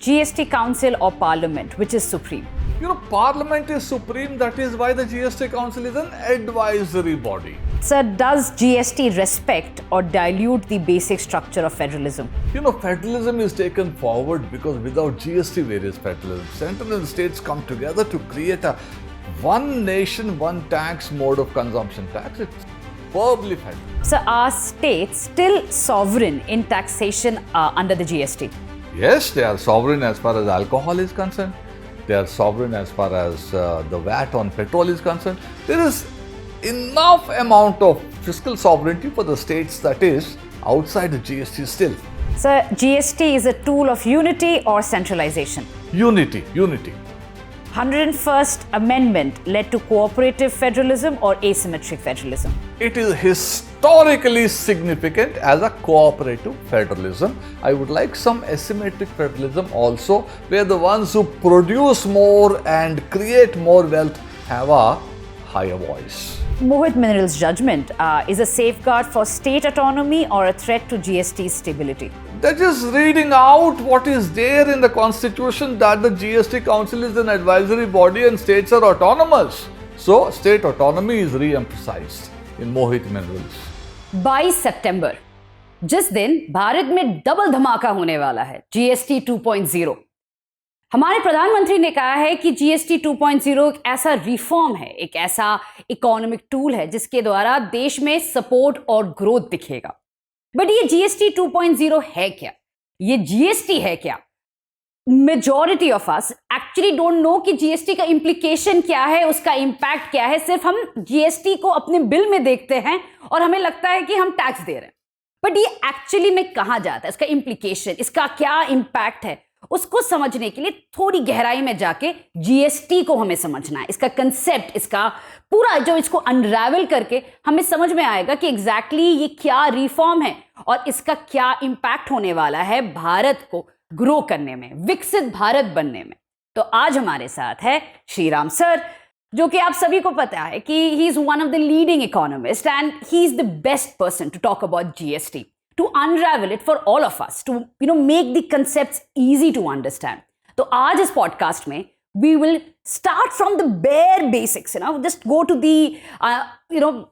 GST Council or Parliament? Which is supreme? Parliament is supreme. That is why the GST Council is an advisory body. Sir, does GST respect or dilute the basic structure of federalism? Federalism is taken forward because without GST, where is federalism? Central and states come together to create a one nation, one tax mode of consumption tax. It's superbly federal. So are states still sovereign in taxation under the GST? Yes, they are sovereign as far as alcohol is concerned. They are sovereign as far as the VAT on petrol is concerned. There is enough amount of fiscal sovereignty for the states that is outside the GST still. So GST is a tool of unity or centralization? Unity. 101st Amendment led to cooperative federalism or asymmetric federalism? It is historically significant as a cooperative federalism. I would like some asymmetric federalism also, where the ones who produce more and create more wealth have a higher voice. Mohit Mineral's judgment is a safeguard for state autonomy or a threat to GST stability? They're just reading out what is there in the constitution, that the GST Council is an advisory body and states are autonomous. So, state autonomy is re-emphasized in Mohit Minerals. 22 सितंबर, जिस दिन भारत में double धमाका होने वाला है, GST 2.0। हमारे प्रधानमंत्री ने कहा है कि GST 2.0 एक ऐसा रिफॉर्म है, एक ऐसा इकोनॉमिक टूल है जिसके द्वारा देश में सपोर्ट और ग्रोथ दिखेगा। बट ये GST 2.0 है क्या? ये GST है क्या? Majority of us actually don't know कि GST का इम्प्लीकेशन क्या है, उसका इम्पैक्ट क्या है। सिर्फ हम GST को अपने बिल में देखते हैं और हमें लगता है कि हम टैक्स दे रहे हैं, बट ये एक्चुअली में कहाँ जाता है, इसका इम्प्लीकेशन, इसका क्या इम्पैक्ट है, उसको समझने के लिए थोड़ी गहराई में जाके GST को हमें समझना है, इसका कंसेप्ट, इसका पूरा जो इसको अनरावल करके हमें समझ में आएगा कि एग्जैक्टली ये क्या रिफॉर्म है और इसका क्या इम्पैक्ट होने वाला है भारत को ग्रो करने में, विकसित भारत बनने में। तो आज हमारे साथ है श्रीराम सर, जो कि आप सभी को पता है कि he is one of the leading economist and he is the best person to talk about GST, to unravel it for all of us, to make the concepts easy to understand. तो आज इस podcast में we will start from the bare basics, just go to the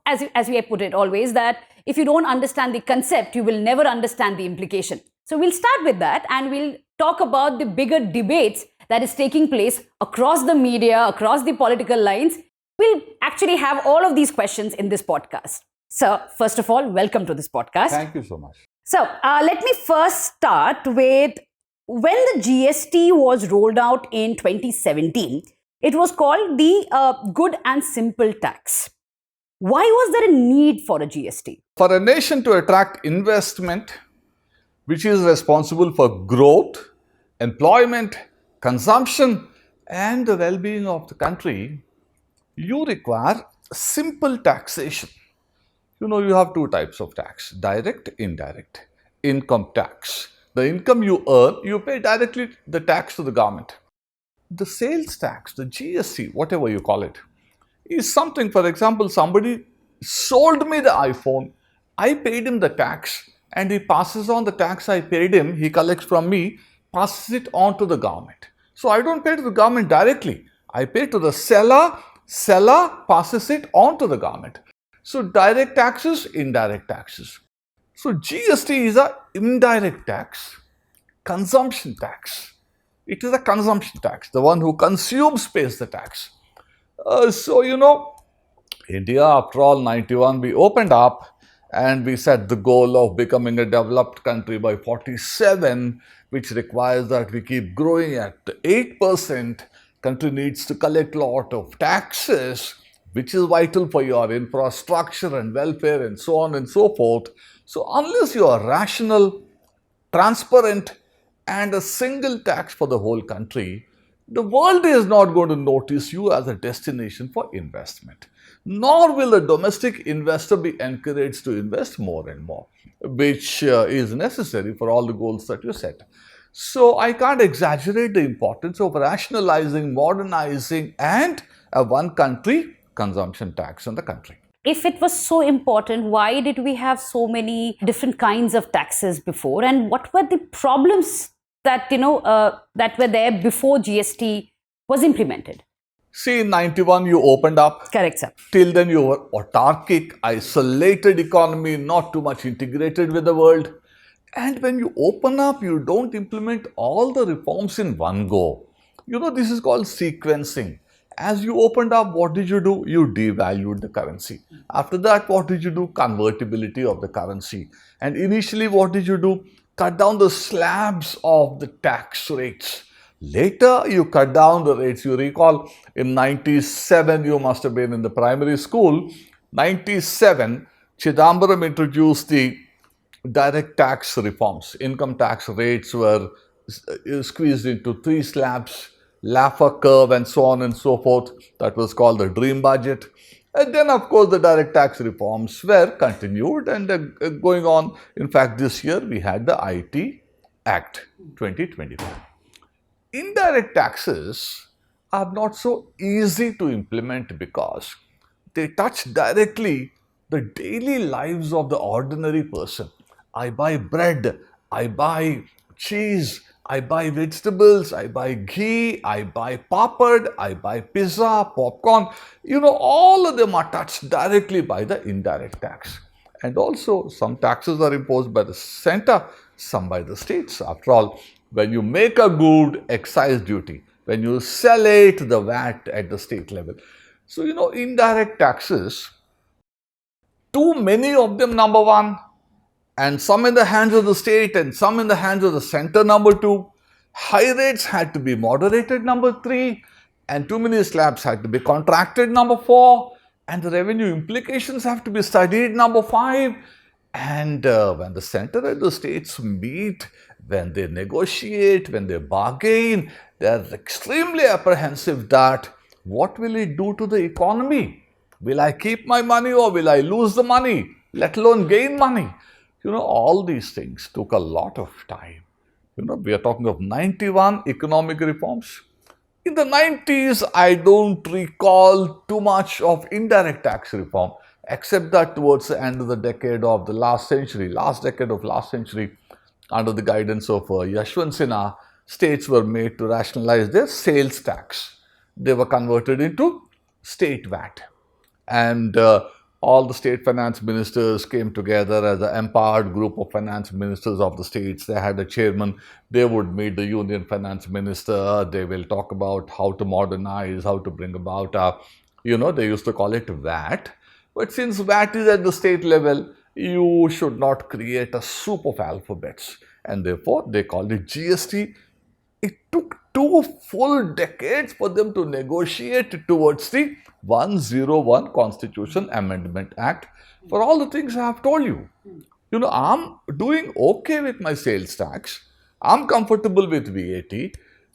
as we put it always, that if you don't understand the concept, you will never understand the implication. So we'll start with that and we'll talk about the bigger debates that is taking place across the media, across the political lines. We'll actually have all of these questions in this podcast. So, first of all, welcome to this podcast. Thank you so much. So, let me first start with when the GST was rolled out in 2017, it was called the good and simple tax. Why was there a need for a GST? For a nation to attract investment, which is responsible for growth, employment, consumption, and the well-being of the country, you require simple taxation. You have two types of tax, direct, indirect. Income tax. The income you earn, you pay directly the tax to the government. The sales tax, the GST, whatever you call it, is something, for example, somebody sold me the iPhone, I paid him the tax, and he passes on the tax I paid him, he collects from me, passes it on to the government. So I don't pay to the government directly, I pay to the seller, seller passes it on to the government. So direct taxes, indirect taxes. So GST is an indirect tax, consumption tax. It is a consumption tax. The one who consumes pays the tax. India, after all, 91, we opened up and we set the goal of becoming a developed country by 47, which requires that we keep growing at 8%. Country needs to collect a lot of taxes, which is vital for your infrastructure and welfare and so on and so forth. So unless you are rational, transparent, and a single tax for the whole country, the world is not going to notice you as a destination for investment. Nor will the domestic investor be encouraged to invest more and more, which is necessary for all the goals that you set. So I can't exaggerate the importance of rationalizing, modernizing, and a one country consumption tax in the country. If it was so important, why did we have so many different kinds of taxes before, and what were the problems that that were there before GST was implemented? See, in 91 you opened up. Correct, sir. Till then you were autarkic, isolated economy, not too much integrated with the world. And when you open up, you don't implement all the reforms in one go. This is called sequencing. As you opened up, what did you do? You devalued the currency. After that, what did you do? Convertibility of the currency. And initially, what did you do? Cut down the slabs of the tax rates. Later, you cut down the rates. You recall in 97, you must have been in the primary school. 97, Chidambaram introduced the direct tax reforms. Income tax rates were squeezed into 3 slabs, Laffer curve and so on and so forth. That was called the dream budget. And then, of course, the direct tax reforms were continued and going on. In fact, this year we had the IT Act 2025. Indirect taxes are not so easy to implement because they touch directly the daily lives of the ordinary person. I buy bread, I buy cheese, I buy vegetables, I buy ghee, I buy papad, I buy pizza, popcorn. All of them are touched directly by the indirect tax. And also, some taxes are imposed by the center, some by the states. After all, when you make a good, excise duty. When you sell it, the VAT at the state level. So, indirect taxes, too many of them, number one, and some in the hands of the state and some in the hands of the center, number 2. High rates had to be moderated, number 3. And too many slabs had to be contracted, number 4. And the revenue implications have to be studied, number 5. And when the center and the states meet, when they negotiate, when they bargain, they are extremely apprehensive that what will it do to the economy? Will I keep my money or will I lose the money, let alone gain money? All these things took a lot of time. We are talking of 91 economic reforms. In the 90s, I don't recall too much of indirect tax reform, except that towards the end of the decade of the last century, under the guidance of Yashwant Sinha, states were made to rationalize their sales tax. They were converted into state VAT. And all the state finance ministers came together as an empowered group of finance ministers of the states. They had a chairman. They would meet the union finance minister. They will talk about how to modernize, how to bring about, they used to call it VAT. But since VAT is at the state level, you should not create a soup of alphabets. And therefore, they called it GST. It took 2 full decades for them to negotiate towards the 101 Constitution Amendment Act for all the things I have told you. I'm doing okay with my sales tax. I'm comfortable with VAT,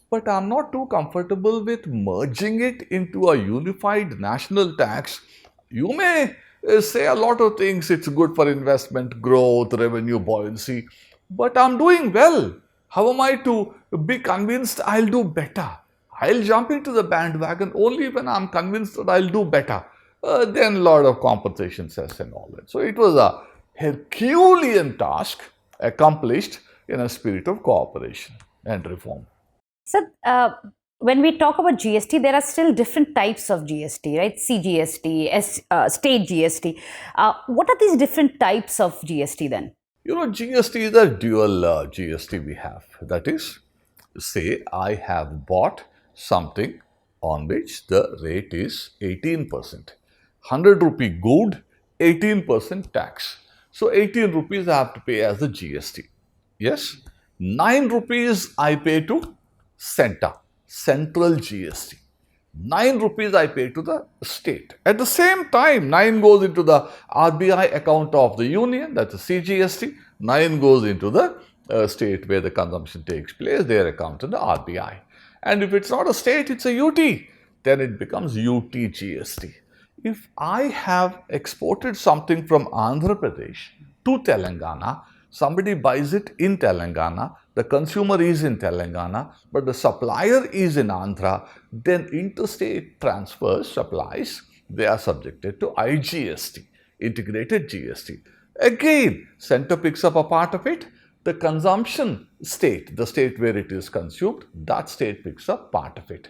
but I'm not too comfortable with merging it into a unified national tax. You may say a lot of things. It's good for investment, growth, revenue buoyancy, but I'm doing well. How am I to be convinced I'll do better? I'll jump into the bandwagon only when I'm convinced that I'll do better. Then a lot of compensation cess and all that. So it was a Herculean task accomplished in a spirit of cooperation and reform. Sir, when we talk about GST, there are still different types of GST, right? CGST, state GST. What are these different types of GST then? GST is a dual GST we have. That is, say I have bought something on which the rate is 18%. 100 rupee good, 18% tax. So 18 rupees I have to pay as the GST. Yes? 9 rupees I pay to central GST. 9 rupees I pay to the state. At the same time, 9 goes into the RBI account of the union, that's the CGST. 9 goes into the state where the consumption takes place, their account in the RBI. And if it's not a state, it's a UT, then it becomes UT GST. If I have exported something from Andhra Pradesh to Telangana, somebody buys it in Telangana, the consumer is in Telangana, but the supplier is in Andhra, then interstate transfers, supplies, they are subjected to IGST, integrated GST. Again, center picks up a part of it, the consumption state, the state where it is consumed, that state picks up part of it.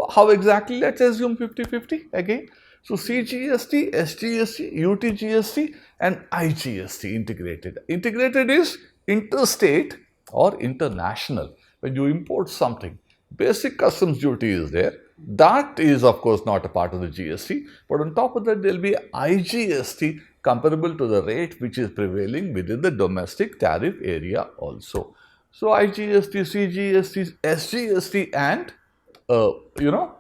How exactly? Let's assume 50-50 again. So CGST, SGST, UTGST and IGST integrated. Integrated is interstate or international. When you import something, basic customs duty is there. That is of course not a part of the GST, but on top of that there will be IGST comparable to the rate which is prevailing within the domestic tariff area also. So IGST, CGST, SGST and UTGST.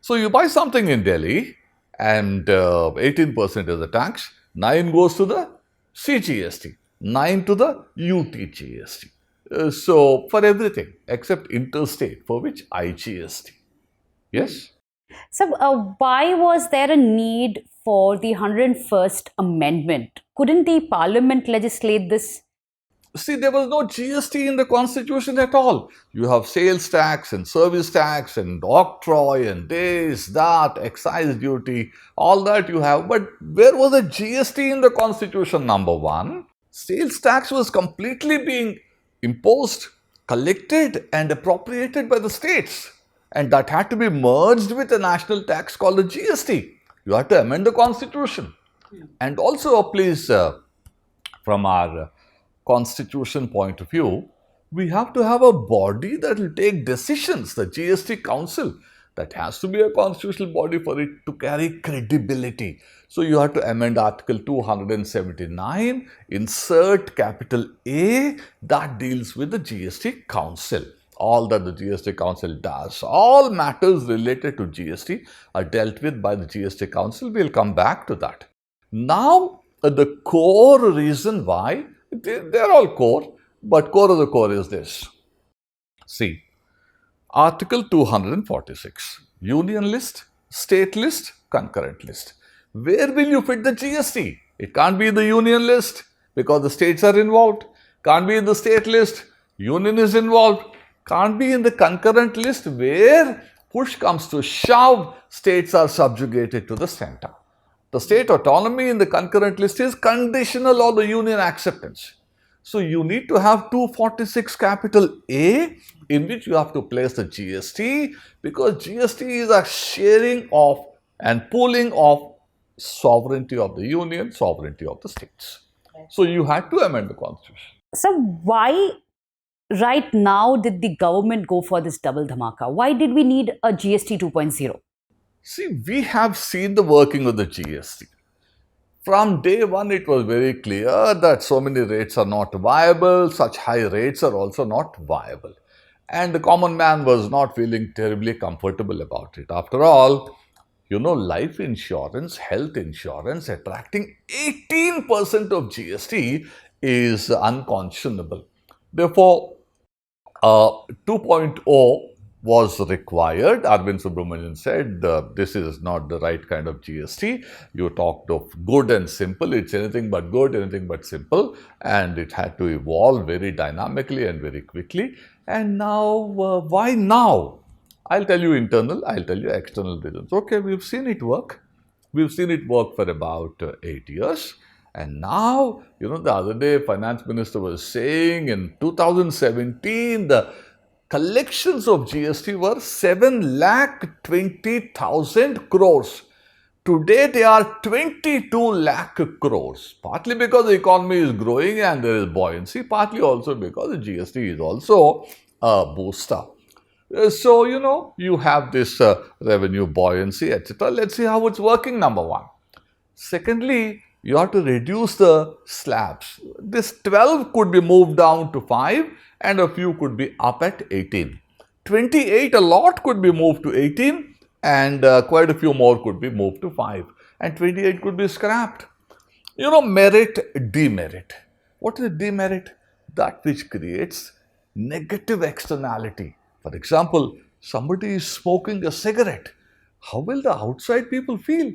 So you buy something in Delhi and 18% is the tax, 9 goes to the CGST, 9 to the UTGST. So for everything except interstate, for which IGST. Yes? So why was there a need for the 101st Amendment? Couldn't the Parliament legislate this? See, there was no GST in the Constitution at all. You have sales tax and service tax and octroi and this, that, excise duty, all that you have. But where was the GST in the Constitution? Number one, sales tax was completely being imposed, collected and appropriated by the states. And that had to be merged with a national tax called the GST. You had to amend the Constitution. And also, please, from our Constitution point of view, we have to have a body that will take decisions, the GST Council. That has to be a constitutional body for it to carry credibility. So you have to amend Article 279, insert capital A, that deals with the GST Council. All that the GST Council does, all matters related to GST are dealt with by the GST Council. We'll come back to that. Now, the core reason why, they're all core, but core of the core is this. See, Article 246, Union list, state list, concurrent list. Where will you fit the GST? It can't be in the Union list because the states are involved. Can't be in the state list, Union is involved. Can't be in the concurrent list where push comes to shove, states are subjugated to the center. The state autonomy in the concurrent list is conditional on the union acceptance. So you need to have 246 capital A in which you have to place the GST, because GST is a sharing of and pooling of sovereignty of the union, sovereignty of the states. So you had to amend the constitution. So why right now did the government go for this double dhamaka? Why did we need a GST 2.0? See, we have seen the working of the GST. From day one, it was very clear that so many rates are not viable, such high rates are also not viable. And the common man was not feeling terribly comfortable about it. After all, life insurance, health insurance attracting 18% of GST is unconscionable. Therefore, 2.0 was required. Arvind Subramanian said, this is not the right kind of GST. You talked of good and simple. It's anything but good, anything but simple. And it had to evolve very dynamically and very quickly. And now, why now? I'll tell you internal, I'll tell you external reasons. Okay, we've seen it work. We've seen it work for about 8 years. And now, the other day, Finance Minister was saying in 2017, the collections of GST were 7,20,000 crores. Today, they are 22 lakh crores. Partly because the economy is growing and there is buoyancy, partly also because the GST is also a booster. So, you have this revenue buoyancy, etc. Let's see how it's working, number one. Secondly, you have to reduce the slabs. This 12 could be moved down to 5 and a few could be up at 18. 28, a lot could be moved to 18 and quite a few more could be moved to 5. And 28 could be scrapped. Merit, demerit. What is demerit? That which creates negative externality. For example, somebody is smoking a cigarette. How will the outside people feel?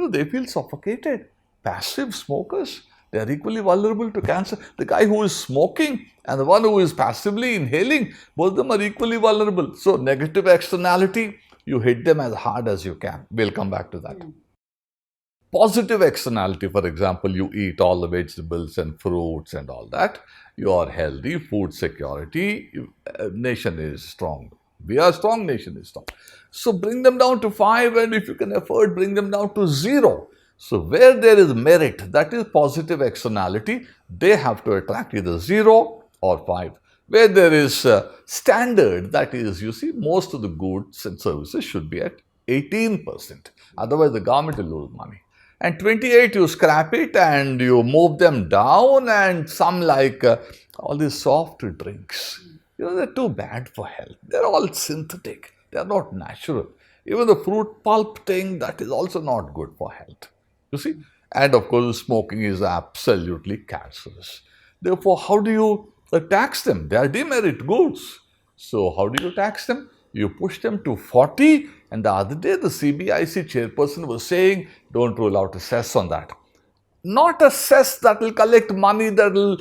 They feel suffocated. Passive smokers, they are equally vulnerable to cancer. The guy who is smoking and the one who is passively inhaling, both of them are equally vulnerable. So, negative externality, you hit them as hard as you can. We'll come back to that. positive externality. For example, you eat all the vegetables and fruits and all that. You are healthy, food security, nation is strong. We are strong, nation is strong. So bring them down to 5, and if you can afford, bring them down to 0. So where there is merit, that is positive externality, they have to attract either 0 or 5. Where there is standard, that is, you see, most of the goods and services should be at 18%. Otherwise, the government will lose money. And 28, you scrap it and you move them down, and some like all these soft drinks. They're too bad for health. They're all synthetic. They're not natural. Even the fruit pulp thing, that is also not good for health. You see? And of course, smoking is absolutely cancerous. Therefore, how do you tax them? They are demerit goods. So, how do you tax them? You push them to 40, and the other day the CBIC chairperson was saying, don't rule out a cess on that. Not a cess that will collect money that will,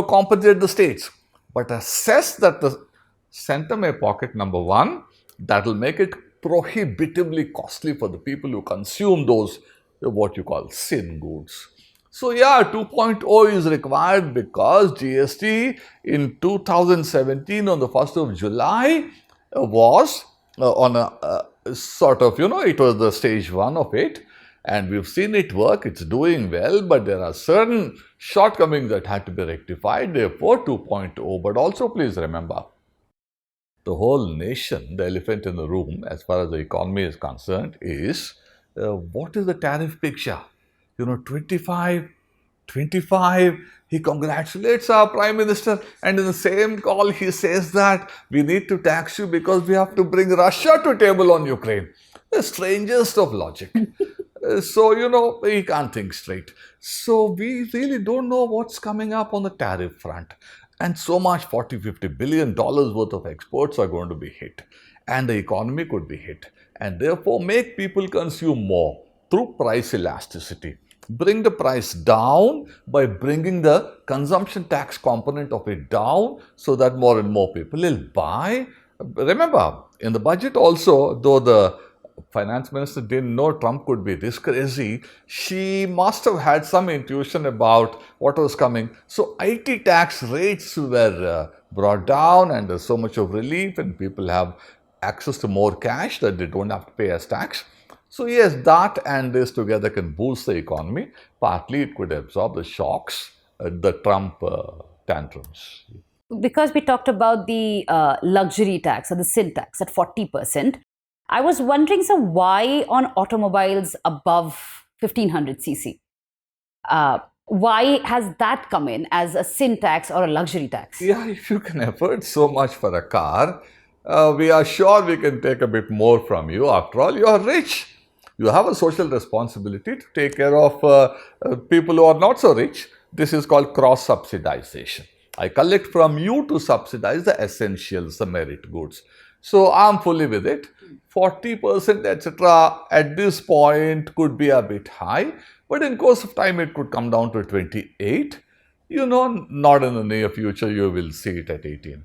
compensate the states, but a cess that the center may pocket, number one, that will make it prohibitively costly for the people who consume those, what you call sin goods. So yeah, 2.0 is required because GST in 2017 on the 1st of July was on a sort of, it was the stage 1 of it, and we've seen it work, it's doing well, but there are certain shortcomings that had to be rectified, therefore 2.0. But also please remember, the whole nation, the elephant in the room as far as the economy is concerned is, what is the tariff picture? 25, he congratulates our Prime Minister, and in the same call he says that we need to tax you because we have to bring Russia to table on Ukraine. The strangest of logic. So, he can't think straight. So we really don't know what's coming up on the tariff front. And so much $40-50 billion worth of exports are going to be hit. And the economy could be hit. And therefore make people consume more through price elasticity. Bring the price down by bringing the consumption tax component of it down so that more and more people will buy. Remember, in the budget also, though the finance minister didn't know Trump could be this crazy, she must have had some intuition about what was coming. So IT tax rates were brought down, and there's so much of relief, and people have access to more cash that they don't have to pay as tax. So yes, that and this together can boost the economy. Partly it could absorb the shocks, the Trump tantrums. Because we talked about the luxury tax or the sin tax at 40%, I was wondering, so why on automobiles above 1500cc? Why has that come in as a sin tax or a luxury tax? Yeah, if you can afford so much for a car, we are sure we can take a bit more from you. After all, you are rich. You have a social responsibility to take care of people who are not so rich. This is called cross-subsidization. I collect from you to subsidize the essentials, the merit goods. So I'm fully with it. 40%, etc. at this point could be a bit high, but in course of time it could come down to 28. Not in the near future, you will see it at 18.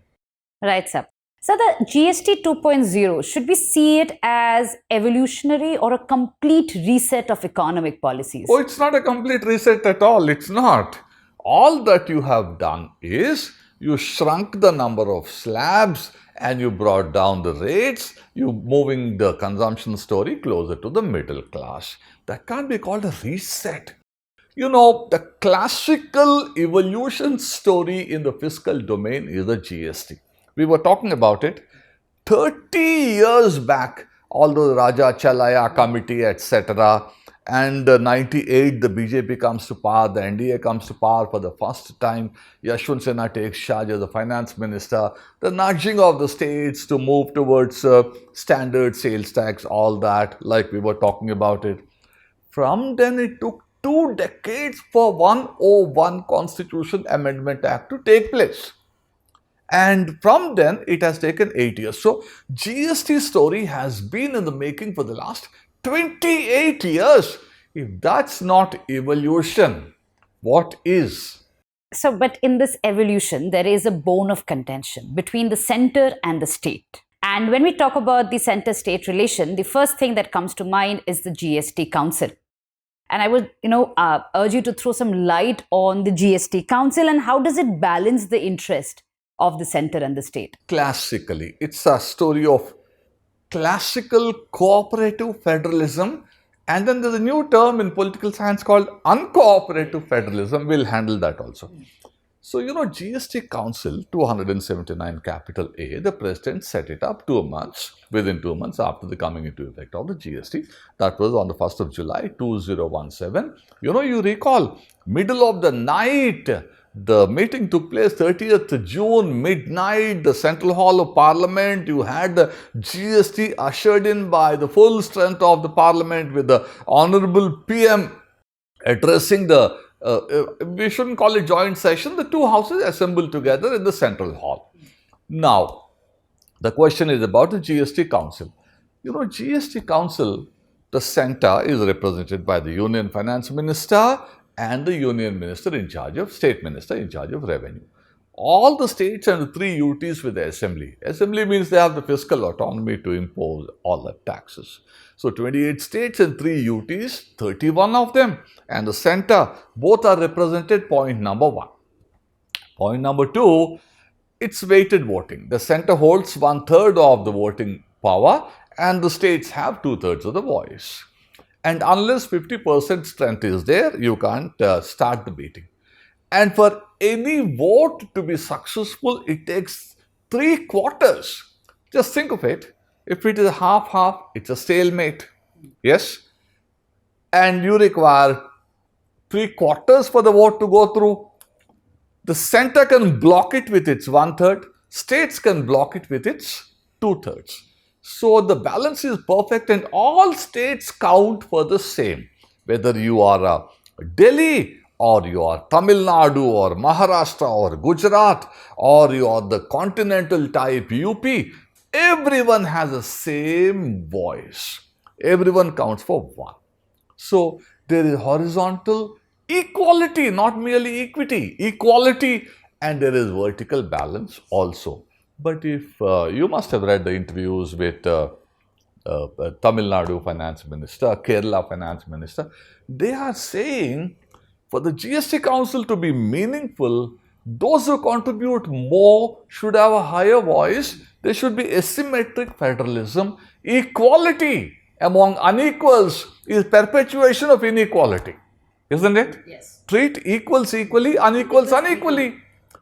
Right, sir. So the GST 2.0, should we see it as evolutionary or a complete reset of economic policies? Oh, it's not a complete reset at all. It's not. All that you have done is you shrunk the number of slabs and you brought down the rates, you moving the consumption story closer to the middle class. That can't be called a reset. The classical evolution story in the fiscal domain is the GST. We were talking about it 30 years back, although the Raja Chalaya committee, etc. And 98, the BJP comes to power, the NDA comes to power for the first time. Yashwant Sinha takes charge as the finance minister. The nudging of the states to move towards standard sales tax, all that, like we were talking about it. From then, it took 2 decades for 101 Constitution Amendment Act to take place. And from then, it has taken 8 years. So, GST story has been in the making for the last 28 years. If that's not evolution, what is? So, but in this evolution, there is a bone of contention between the center and the state. And when we talk about the center-state relation, the first thing that comes to mind is the GST Council. And I would, urge you to throw some light on the GST Council and how does it balance the interest of the center and the state? Classically, it's a story of classical cooperative federalism, and then there's a new term in political science called uncooperative federalism. We'll handle that also. So, GST Council 279 capital A, the President set it up within 2 months after the coming into effect of the GST. That was on the 1st of July 2017. You recall, middle of the night, the meeting took place 30th June, midnight, the Central Hall of Parliament. You had the GST ushered in by the full strength of the Parliament with the Honorable PM addressing the we shouldn't call it joint session, the two houses assembled together in the Central Hall. Now, the question is about the GST Council. GST Council, the center is represented by the Union Finance Minister and the Union Minister in charge of, State Minister in charge of Revenue. All the states and the 3 UTs with the Assembly. Assembly means they have the fiscal autonomy to impose all the taxes. So 28 states and 3 UTs, 31 of them, and the center, both are represented, point number 1. Point number 2, it's weighted voting. The center holds 1/3 of the voting power and the states have 2/3 of the voice. And unless 50% strength is there, you can't start the meeting. And for any vote to be successful, it takes 3/4. Just think of it. If it is half-half, it's a stalemate. Yes? And you require 3/4 for the vote to go through. The center can block it with its 1/3. States can block it with its 2/3. So the balance is perfect and all states count for the same. Whether you are Delhi or you are Tamil Nadu or Maharashtra or Gujarat or you are the continental type UP, everyone has the same voice. Everyone counts for 1. So there is horizontal equality, not merely equity, equality, and there is vertical balance also. But if you must have read the interviews with Tamil Nadu Finance Minister, Kerala Finance Minister, they are saying for the GST Council to be meaningful, those who contribute more should have a higher voice. There should be asymmetric federalism. Equality among unequals is perpetuation of inequality. Isn't it? Yes. Treat equals equally, unequals unequally.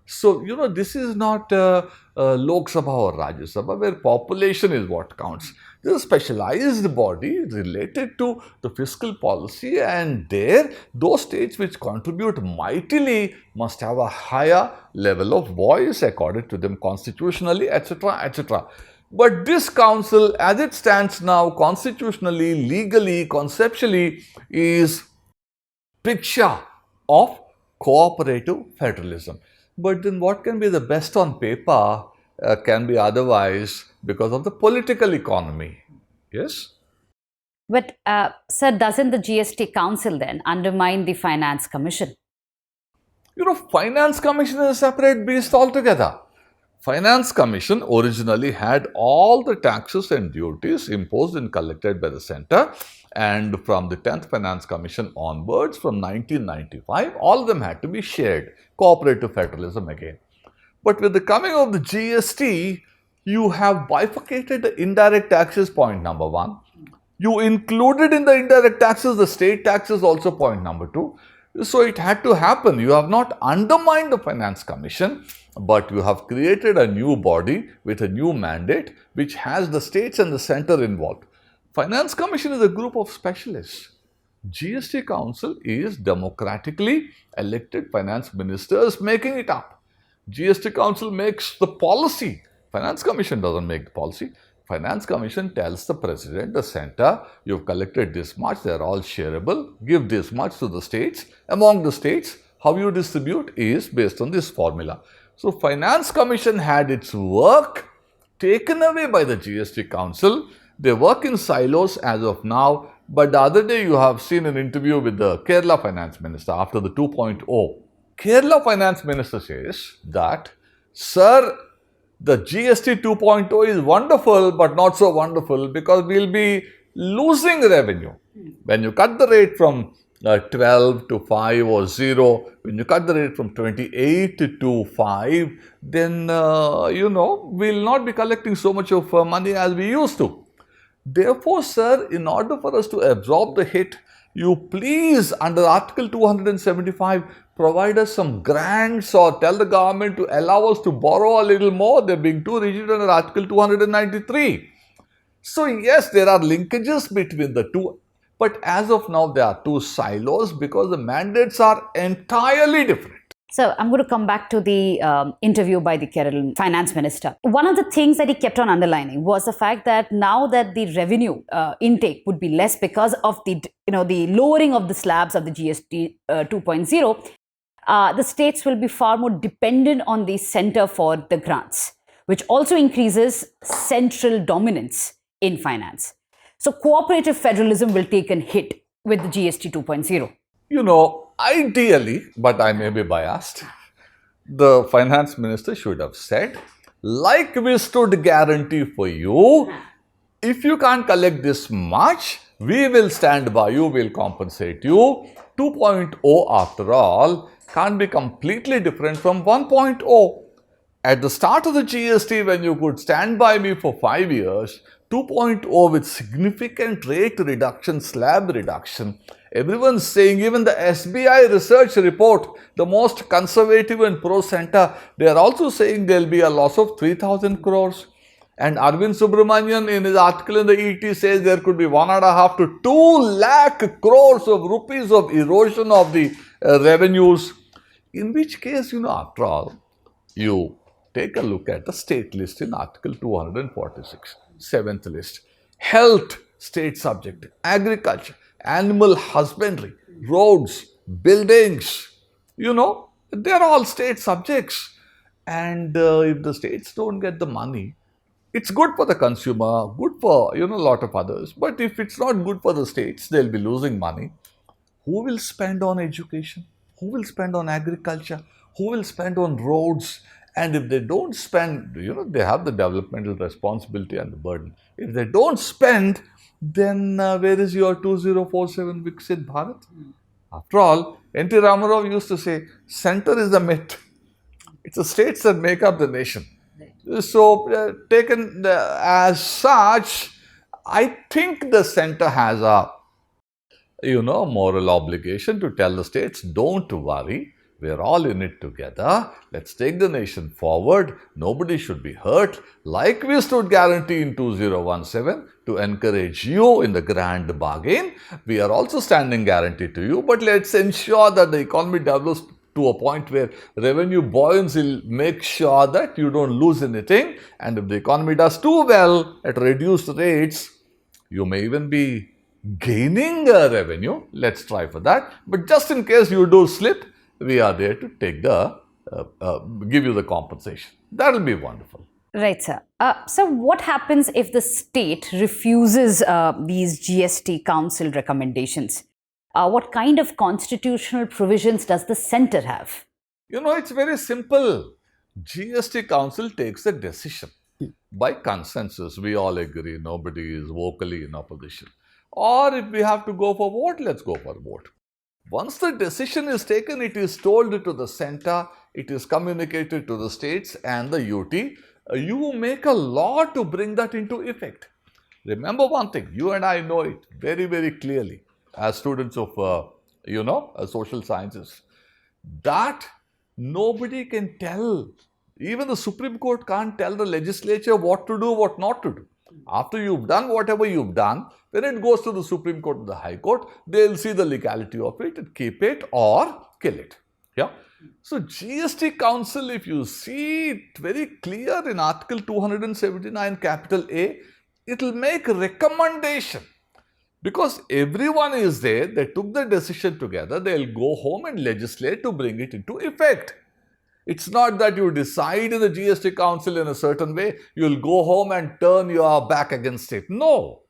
So, this is not Lok Sabha or Rajya Sabha where population is what counts. This is a specialized body related to the fiscal policy, and there those states which contribute mightily must have a higher level of voice according to them constitutionally, etc., etc. But this council, as it stands now, constitutionally, legally, conceptually, is picture of cooperative federalism. But then what can be the best on paper can be otherwise because of the political economy. Yes? But, sir, doesn't the GST Council then undermine the Finance Commission? Finance Commission is a separate beast altogether. Finance Commission originally had all the taxes and duties imposed and collected by the center, and from the 10th Finance Commission onwards, from 1995, all of them had to be shared. Cooperative federalism again. But with the coming of the GST, you have bifurcated the indirect taxes, point number 1. You included in the indirect taxes the state taxes, also point number 2. So it had to happen. You have not undermined the Finance Commission, but you have created a new body with a new mandate which has the states and the center involved. Finance Commission is a group of specialists. GST Council is democratically elected finance ministers making it up. GST Council makes the policy. Finance Commission doesn't make the policy. Finance Commission tells the President, the center, you've collected this much, they're all shareable, give this much to the states. Among the states, how you distribute is based on this formula. So, Finance Commission had its work taken away by the GST Council. They work in silos as of now, but the other day you have seen an interview with the Kerala Finance Minister after the 2.0. Kerala Finance Minister says that, sir, the GST 2.0 is wonderful, but not so wonderful because we'll be losing revenue. When you cut the rate from 12 to 5 or 0, when you cut the rate from 28 to 5, then, we'll not be collecting so much of money as we used to. Therefore, sir, in order for us to absorb the hit, you please, under Article 275, provide us some grants or tell the government to allow us to borrow a little more. They're being too rigid under Article 293. So, yes, there are linkages between the two. But as of now, there are two silos because the mandates are entirely different. So I'm going to come back to the interview by the Kerala finance minister. One of the things that he kept on underlining was the fact that now that the revenue intake would be less because of the lowering of the slabs of the GST 2.0, the states will be far more dependent on the center for the grants, which also increases central dominance in finance. So cooperative federalism will take a hit with the GST 2.0. Ideally, but I may be biased, the finance minister should have said, like we stood guarantee for you, if you can't collect this much, we will stand by you, we'll compensate you. 2.0 after all can't be completely different from 1.0. At the start of the GST, when you could stand by me for 5 years, 2.0 with significant rate reduction, slab reduction, everyone's saying, even the SBI research report, the most conservative and pro-center, they are also saying there will be a loss of 3,000 crores. And Arvind Subramanian in his article in the ET says there could be 1.5 to 2 lakh crores of rupees of erosion of the revenues. In which case, after all, you take a look at the state list in Article 246, 7th list. Health, state subject. Agriculture, animal husbandry, roads, buildings, they're all state subjects. And if the states don't get the money, it's good for the consumer, good for, a lot of others. But if it's not good for the states, they'll be losing money. Who will spend on education? Who will spend on agriculture? Who will spend on roads? And if they don't spend, they have the developmental responsibility and the burden. If they don't spend, then where is your 2047 Viksit Bharat? After all, N.T. Ramarao used to say, center is the myth. It's the states that make up the nation. So, taken as such, I think the center has a, moral obligation to tell the states, don't worry. We're all in it together. Let's take the nation forward. Nobody should be hurt. Like we stood guarantee in 2017 to encourage you in the grand bargain, we are also standing guarantee to you. But let's ensure that the economy develops to a point where revenue buoyancy will make sure that you don't lose anything. And if the economy does too well at reduced rates, you may even be gaining revenue. Let's try for that. But just in case you do slip, we are there to take give you the compensation. That will be wonderful. Right, sir. So what happens if the state refuses these GST Council recommendations? What kind of constitutional provisions does the center have? It's very simple. GST Council takes a decision. By consensus, we all agree. Nobody is vocally in opposition. Or if we have to go for vote, let's go for vote. Once the decision is taken, it is told to the center, it is communicated to the states and the UT. You make a law to bring that into effect. Remember one thing, you and I know it very, very clearly as students of, social sciences, that nobody can tell, even the Supreme Court can't tell the legislature what to do, what not to do. After you've done whatever you've done, when it goes to the Supreme Court or the High Court, they'll see the legality of it and keep it or kill it. Yeah. So GST Council, if you see it very clear in Article 279 capital A, it will make recommendation. Because everyone is there, they took the decision together, they'll go home and legislate to bring it into effect. It's not that you decide in the GST Council in a certain way, you'll go home and turn your back against it. No.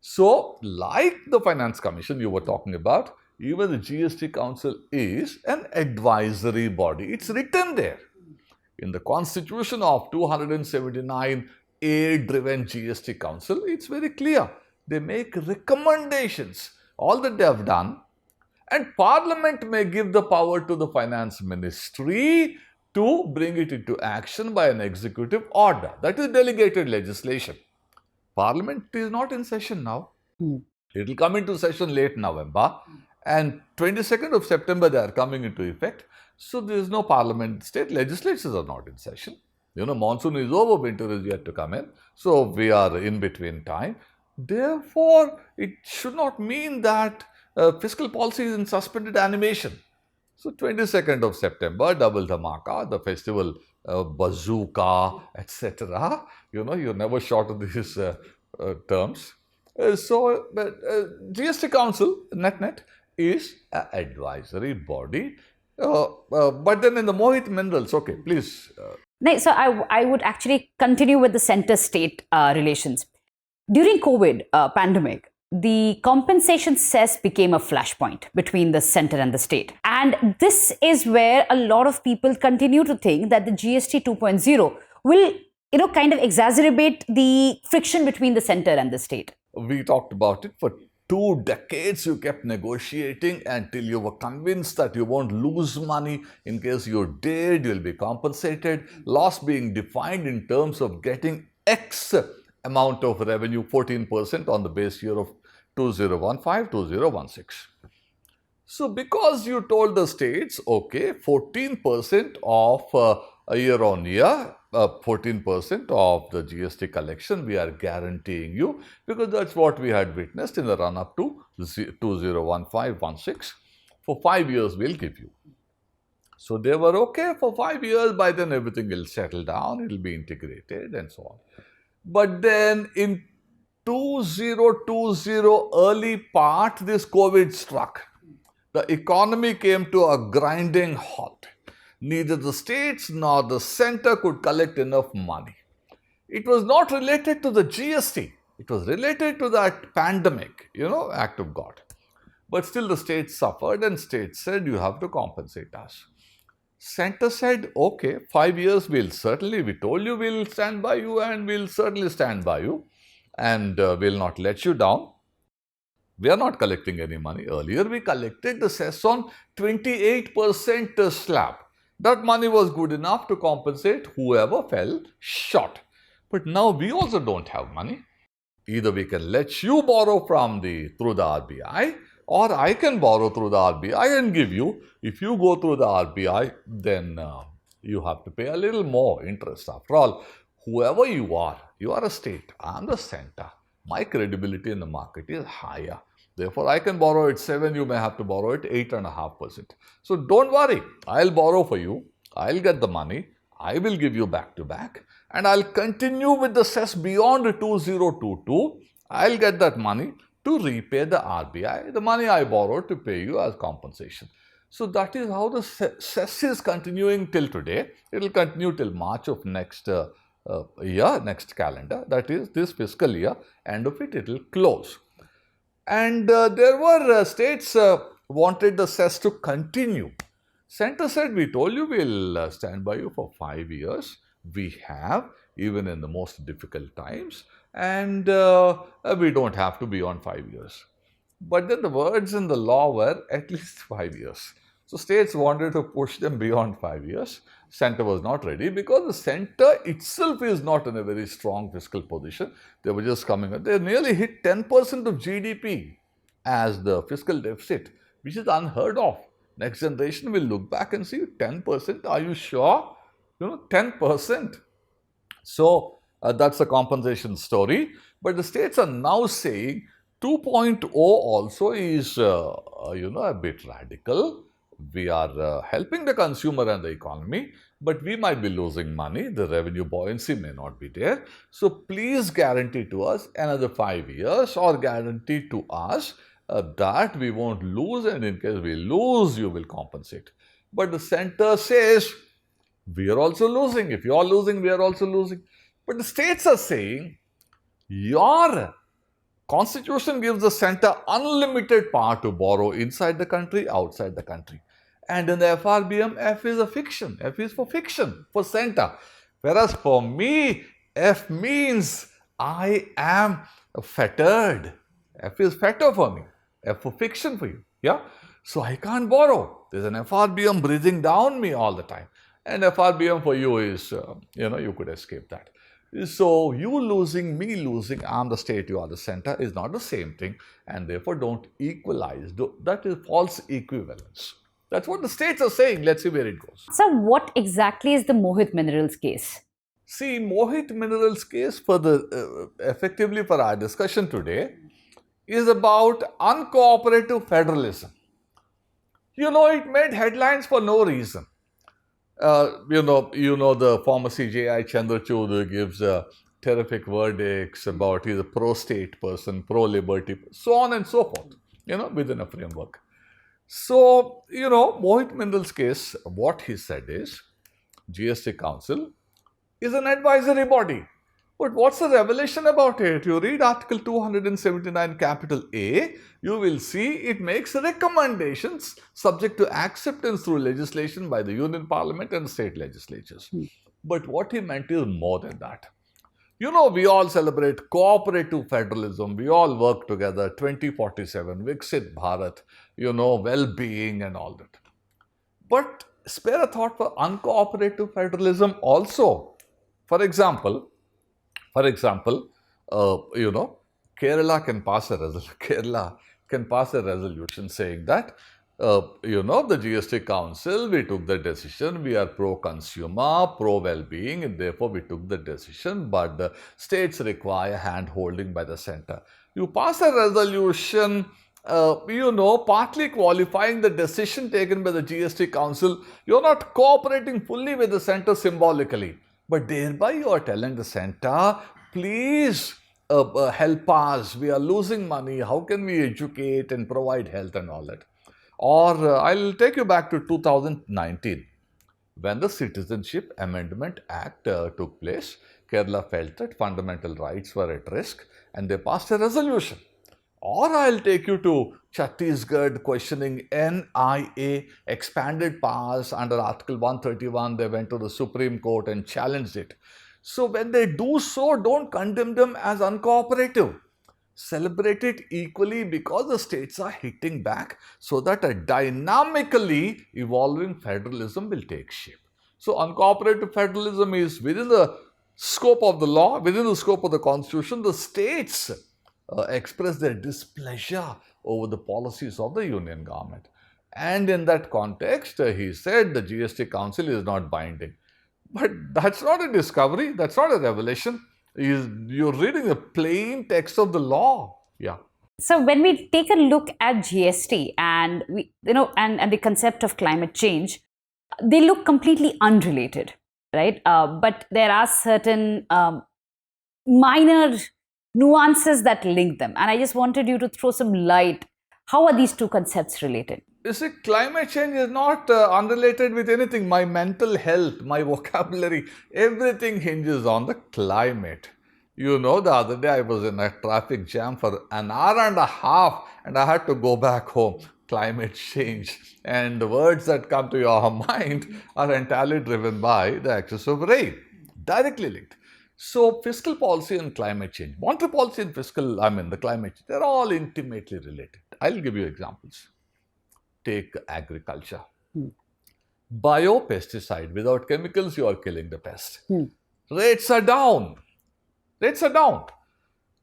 So, like the Finance Commission you were talking about, even the GST Council is an advisory body. It's written there. In the Constitution of 279 A-driven GST Council, it's very clear. They make recommendations. All that they have done, And Parliament may give the power to the Finance Ministry to bring it into action by an executive order. That is delegated legislation. Parliament is not in session now. It will come into session late November, and 22nd of September they are coming into effect. So there is no Parliament. State legislatures are not in session. Monsoon is over, winter is yet to come in. So we are in between time. Therefore, it should not mean that fiscal policy is in suspended animation. So 22nd of September, double dhamaka, the festival bazooka, etc. You're never short of these terms. GST Council, net, is an advisory body. But then in the Mohit Minerals, okay, please. So I would actually continue with the center-state relations. During COVID pandemic, the compensation cess became a flashpoint between the center and the state. And this is where a lot of people continue to think that the GST 2.0 will, kind of exacerbate the friction between the center and the state. We talked about it for 2 decades. You kept negotiating until you were convinced that you won't lose money. In case you did, you'll be compensated. Loss being defined in terms of getting X amount of revenue, 14% on the base year of 2015, 2016. So because you told the states, okay, 14% of a year on year, 14% of the GST collection we are guaranteeing you, because that's what we had witnessed in the run up to 2015-16. For 5 years we'll give you. So they were okay for 5 years. By then everything will settle down, it will be integrated and so on. But then in 2020 early part, this COVID struck. The economy came to a grinding halt. Neither the states nor the center could collect enough money. It was not related to the GST. It was related to that pandemic, act of God. But still the states suffered, and states said, you have to compensate us. Center said, okay, 5 years we told you we'll stand by you, and we'll certainly stand by you, and we'll not let you down. We are not collecting any money. Earlier we collected the cess on 28% slab. That money was good enough to compensate whoever fell short. But now we also don't have money. Either we can let you borrow through the RBI, or I can borrow through the RBI and give you. If you go through the RBI, then you have to pay a little more interest. After all, whoever you are a state, I am the center. My credibility in the market is higher. Therefore, I can borrow at 7, you may have to borrow at 8.5%. So don't worry, I'll borrow for you, I'll get the money, I will give you back to back, and I'll continue with the cess beyond 2022. I'll get that money to repay the RBI, the money I borrowed to pay you as compensation. So that is how the cess is continuing till today. It will continue till March of next year, next calendar, that is this fiscal year. End of it will close. And there were states wanted the cess to continue. Center said, we told you we'll stand by you for 5 years. We have, even in the most difficult times, and we don't have to be on 5 years. But then the words in the law were at least 5 years. So states wanted to push them beyond 5 years. Center was not ready because the center itself is not in a very strong fiscal position. They were just coming up. They nearly hit 10% of GDP as the fiscal deficit, which is unheard of. Next generation will look back and see 10%. Are you sure? 10%. So that's a compensation story. But the states are now saying 2.0 also is, a bit radical. We are helping the consumer and the economy, but we might be losing money. The revenue buoyancy may not be there. So please guarantee to us another 5 years, or guarantee to us that we won't lose, and in case we lose, you will compensate. But the center says, we are also losing. If you are losing, we are also losing. But the states are saying, your Constitution gives the center unlimited power to borrow inside the country, outside the country. And in the FRBM, F is a fiction. F is for fiction, for center. Whereas for me, F means I am fettered. F is fetter for me. F for fiction for you. Yeah. So I can't borrow. There's an FRBM breathing down me all the time. And FRBM for you is, you could escape that. So you losing, me losing, I'm the state, you are the center is not the same thing, and therefore don't equalize. That is false equivalence. That's what the states are saying. Let's see where it goes. So what exactly is the Mohit Minerals case? See, Mohit Minerals case for the effectively for our discussion today is about uncooperative federalism. It made headlines for no reason. The former CJI Chandrachud gives terrific verdicts about he's a pro-state person, pro-liberty, so on and so forth, within a framework. So, Mohit Minerals case, what he said is, GST Council is an advisory body. But what's the revelation about it? You read Article 279 capital A, you will see it makes recommendations subject to acceptance through legislation by the Union Parliament and state legislatures. But what he meant is more than that. We all celebrate cooperative federalism. We all work together, 2047, Viksit Bharat, well-being and all that. But spare a thought for uncooperative federalism also. For example, Kerala can pass a resolution saying that, the GST Council, we took the decision, we are pro-consumer, pro-well-being, and therefore we took the decision, but the states require hand-holding by the center. You pass a resolution, partly qualifying the decision taken by the GST Council. You're not cooperating fully with the center symbolically, but thereby you are telling the center, please help us, we are losing money, how can we educate and provide health and all that. Or I'll take you back to 2019, when the Citizenship Amendment Act took place. Kerala felt that fundamental rights were at risk and they passed a resolution. Or I'll take you to Chhattisgarh questioning NIA expanded powers under Article 131. They went to the Supreme Court and challenged it. So when they do so, don't condemn them as uncooperative. Celebrate it equally because the states are hitting back so that a dynamically evolving federalism will take shape. So uncooperative federalism is within the scope of the law, within the scope of the constitution. The states express their displeasure over the policies of the union government. And in that context, he said the GST Council is not binding. But that's not a discovery, that's not a revelation. You're reading the plain text of the law. Yeah. So when we take a look at GST and and the concept of climate change, they look completely unrelated, right? But there are certain minor nuances that link them. And I just wanted you to throw some light. How are these two concepts related? You see, climate change is not unrelated with anything. My mental health, my vocabulary, everything hinges on the climate. The other day I was in a traffic jam for an hour and a half and I had to go back home. Climate change. And the words that come to your mind are entirely driven by the axis of rain. Directly linked. So, fiscal policy and climate change. Monetary policy and the climate change, they're all intimately related. I'll give you examples. Take agriculture. Biopesticide, without chemicals, you are killing the pest. Rates are down.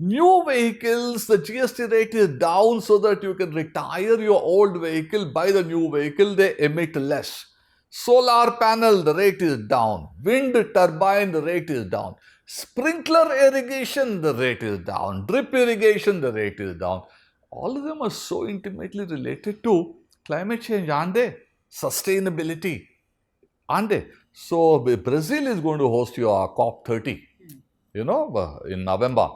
New vehicles, the GST rate is down so that you can retire your old vehicle, buy the new vehicle, they emit less. Solar panel, the rate is down. Wind turbine, the rate is down. Sprinkler irrigation, the rate is down. Drip irrigation, the rate is down. All of them are so intimately related to climate change, aren't they? Sustainability, aren't they? So, Brazil is going to host your COP30, in November.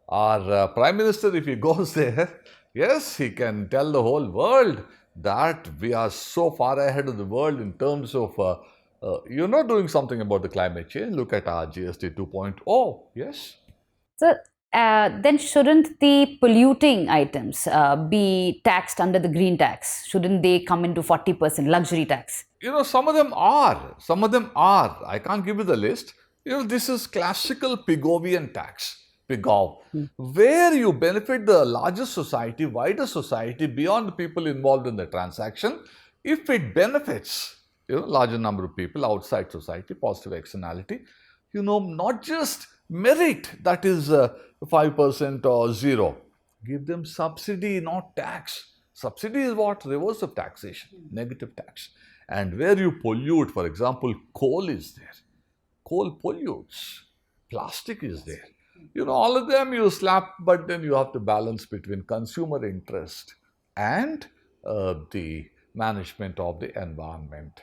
Our Prime Minister, if he goes there, yes, he can tell the whole world that we are so far ahead of the world in terms of, doing something about the climate change. Look at our GST 2.0, yes. So, then shouldn't the polluting items be taxed under the green tax? Shouldn't they come into 40% luxury tax? Some of them are. I can't give you the list. This is classical Pigovian tax. big off, where you benefit the larger society, wider society, beyond the people involved in the transaction. If it benefits, larger number of people outside society, positive externality, not just merit, that is 5% or 0. Give them subsidy, not tax. Subsidy is what? Reverse of taxation, negative tax. And where you pollute, for example, coal is there. Coal pollutes. Plastic is there. All of them you slap, but then you have to balance between consumer interest and the management of the environment.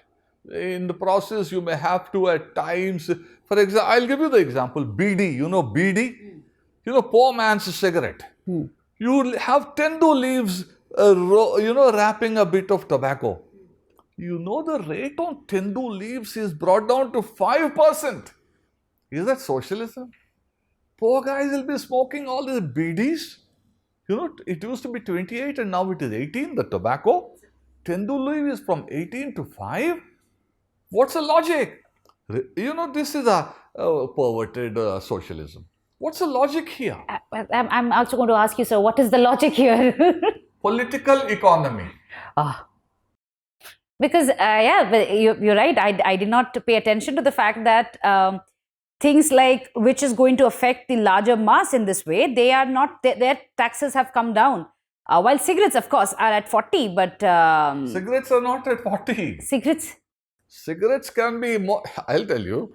In the process, you may have to at times, for example, I'll give you the example, BD. BD? Poor man's cigarette. You have tendu leaves, wrapping a bit of tobacco. The rate on tendu leaves is brought down to 5%. Is that socialism? Poor guys will be smoking all these BDs. It used to be 28 and now it is 18, the tobacco. Tendu leaf is from 18 to 5. What's the logic? This is a perverted socialism. What's the logic here? I'm also going to ask you, sir, what is the logic here? Political economy. Because, but you're right. I did not pay attention to the fact that things like which is going to affect the larger mass in this way, they are not, their taxes have come down. While cigarettes, of course, are at 40, but... cigarettes are not at 40. Cigarettes can be more, I'll tell you,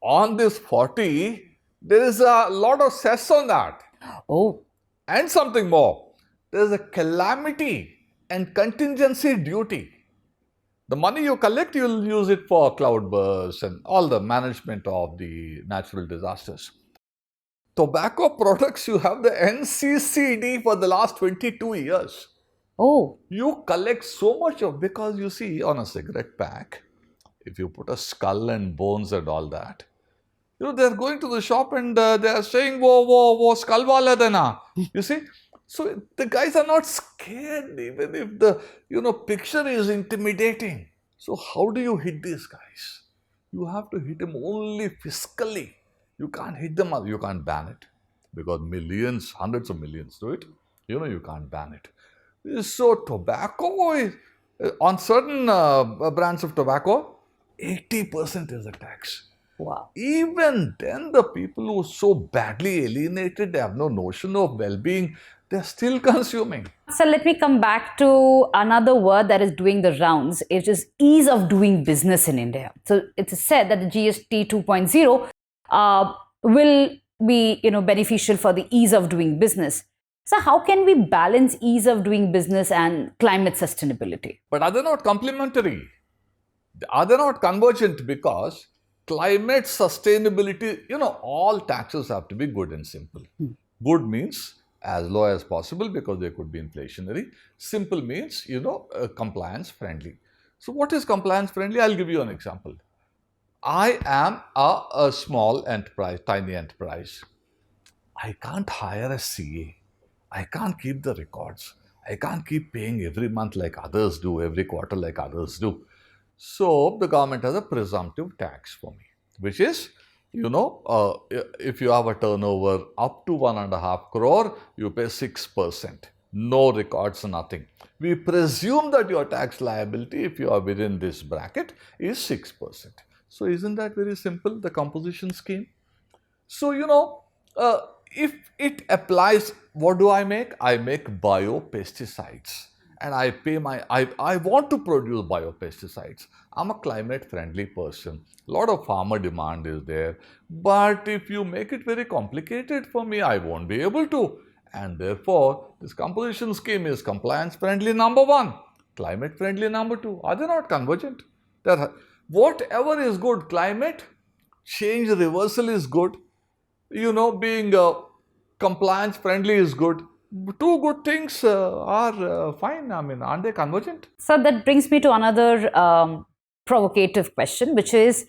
on this 40, there is a lot of cess on that. Oh. And something more. There is a calamity and contingency duty. The money you collect, you will use it for cloudbursts and all the management of the natural disasters. Tobacco products, you have the NCCD for the last 22 years. Oh. You collect so much of, because you see on a cigarette pack, if you put a skull and bones and all that, they're going to the shop and they're saying, wo skull wala dena. You see? So the guys are not scared even if the, picture is intimidating. So how do you hit these guys? You have to hit them only fiscally. You can't hit them up. You can't ban it because millions, hundreds of millions do it. You can't ban it. So tobacco is, on certain brands of tobacco, 80% is a tax. Wow. Even then, the people who are so badly alienated, they have no notion of well-being, they're still consuming. So let me come back to another word that is doing the rounds. It is ease of doing business in India. So it's said that the GST 2.0 will be beneficial for the ease of doing business. So how can we balance ease of doing business and climate sustainability? But are they not complementary? Are they not convergent? Because climate sustainability, all taxes have to be good and simple. Good means as low as possible because they could be inflationary. Simple means, compliance friendly. So what is compliance friendly? I'll give you an example. I am a small enterprise, tiny enterprise. I can't hire a CA. I can't keep the records. I can't keep paying every month like others do, every quarter like others do. So the government has a presumptive tax for me, which is, if you have a turnover up to 1.5 crore, you pay 6%. No records, nothing. We presume that your tax liability, if you are within this bracket, is 6%. So isn't that very simple, the composition scheme? So, if it applies, what do I make? I make biopesticides. And I pay I want to produce biopesticides. I'm a climate friendly person. A lot of farmer demand is there. But if you make it very complicated for me, I won't be able to. And therefore, this composition scheme is compliance friendly number 1, climate friendly number 2. Are they not convergent? Whatever is good, climate, change reversal is good. Being compliance friendly is good. Two good things are fine. Aren't they convergent? So that brings me to another provocative question, which is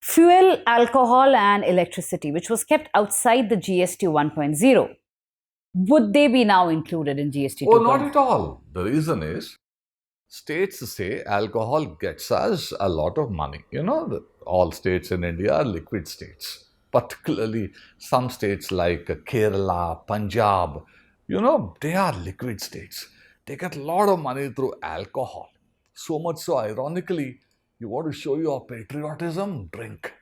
fuel, alcohol and electricity, which was kept outside the GST 1.0. Would they be now included in GST 2.0? Oh, not at all. The reason is, states say alcohol gets us a lot of money. All states in India are liquid states. particularly some states like Kerala, Punjab, they are liquid states. They get a lot of money through alcohol. So much so, ironically, you want to show your patriotism? Drink.